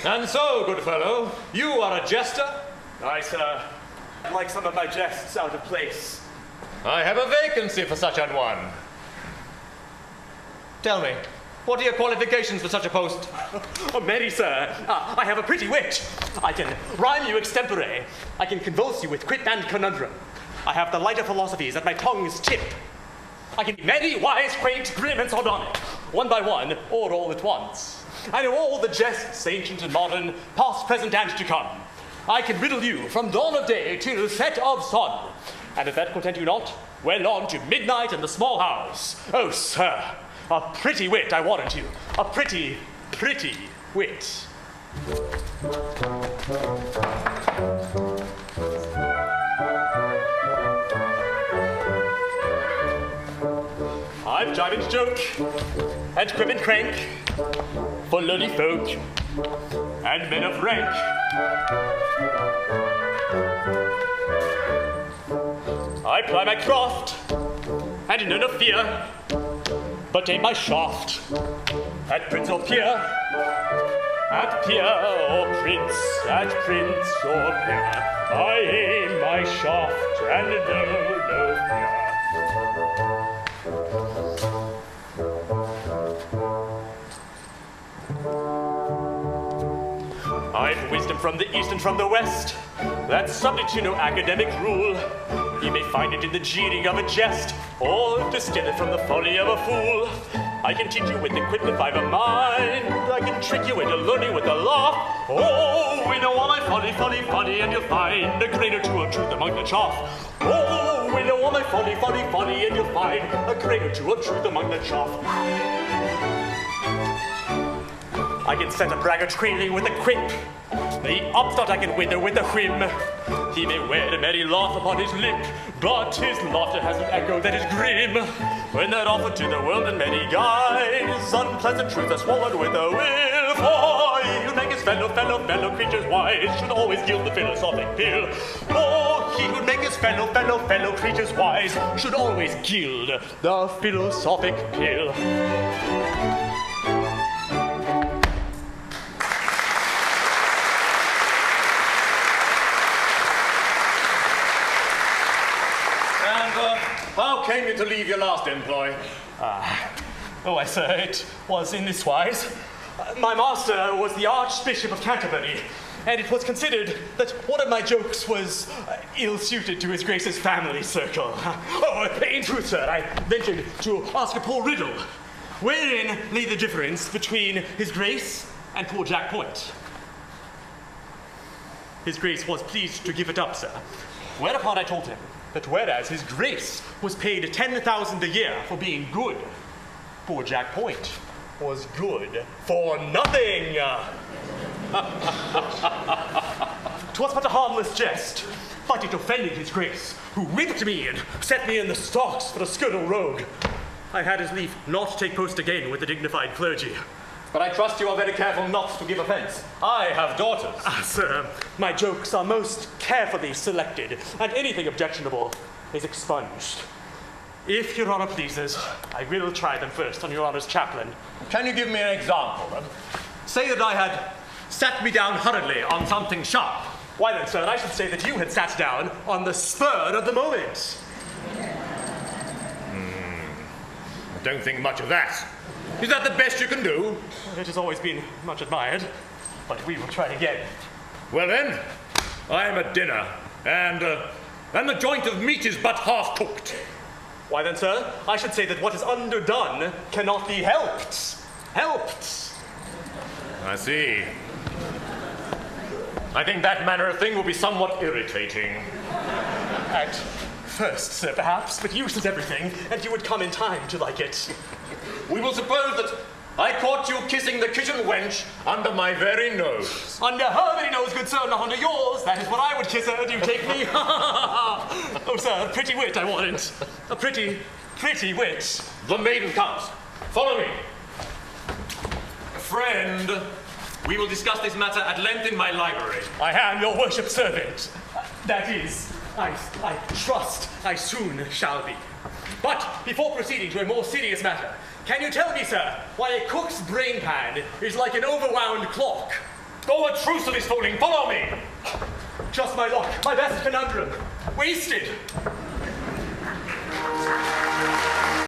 And so, good fellow, you are a jester? Aye, sir. I'd like some of my jests out of place. I have a vacancy for such an one. Tell me, what are your qualifications for such a post? Oh, many, sir. I have a pretty wit. I can rhyme you extempore. I can convulse you with quip and conundrum. I have the lighter philosophies at my tongue's tip. I can be merry, wise, quaint, grim, and sardonic, one by one, or all at once. I know all the jests, ancient and modern, past, present, and to come. I can riddle you from dawn of day till set of sun. And if that content you not, well on to midnight in the small house. Oh, sir, a pretty wit, I warrant you. A pretty, pretty wit. I've jibe and joke, and quip and crank, for lowly folk, and men of rank. I ply my craft, and know no fear, but aim my shaft at prince or peer, at peer or prince, at prince or peer. I aim my shaft and know no fear. I've wisdom from the east and from the west, that's subject to no academic rule. You may find it in the jeering of a jest, or distill it from the folly of a fool. I can teach you with the quip if I've a mind. I can trick you into learning with a laugh. Oh, we know all my folly, folly, folly, and you'll find a grain or two of truth among the chaff. Oh, we know all my folly, folly, folly, and you'll find a grain or two of truth among the chaff. I can set a braggart quailing with a quip. The upstart I can wither with a whim. He may wear a merry laugh upon his lip, but his laughter has an echo that is grim. When they're offered to the world in many guise, unpleasant truths are swallowed with a will. For he who make his fellow creatures wise should always gild the philosophic pill. For he who make his fellow creatures wise should always gild the philosophic pill. How came you to leave your last employ? Sir, it was in this wise. My master was the Archbishop of Canterbury, and it was considered that one of my jokes was ill-suited to His Grace's family circle. In truth, sir, I ventured to ask a poor riddle. Wherein lay the difference between His Grace and poor Jack Point? His Grace was pleased to give it up, sir. Whereupon I told him that whereas His Grace was paid 10,000 a year for being good, poor Jack Point was good for nothing. 'Twas but a harmless jest, but it offended His Grace, who whipped me and set me in the stocks for a scurril rogue. I had his leave not take post again with the dignified clergy. But I trust you are very careful not to give offense. I have daughters. Sir, my jokes are most carefully selected, and anything objectionable is expunged. If Your Honor pleases, I will try them first on Your Honor's chaplain. Can you give me an example? Say that I had sat me down hurriedly on something sharp. Why then, sir, I should say that you had sat down on the spur of the moment. I don't think much of that. Is that the best you can do? It has always been much admired, but we will try again. Well then, I am at dinner, and the joint of meat is but half cooked. Why then, sir, I should say that what is underdone cannot be helped. Helped. I see. I think that manner of thing will be somewhat irritating. At first, sir, perhaps, but use is everything, and you would come in time to like it. We will suppose that I caught you kissing the kitchen wench under my very nose. Under her very nose, good sir, not under yours. That is what I would kiss her. Do you take me? Oh, sir, a pretty wit, I warrant. A pretty, pretty wit. The maiden comes. Follow me. Friend, we will discuss this matter at length in my library. I am your worship's servant. That is, I trust I soon shall be. But before proceeding to a more serious matter, can you tell me, sir, why a cook's brain pan is like an overwound clock? Oh, a truce of this fooling. Follow me. Just my luck, my best conundrum. Wasted.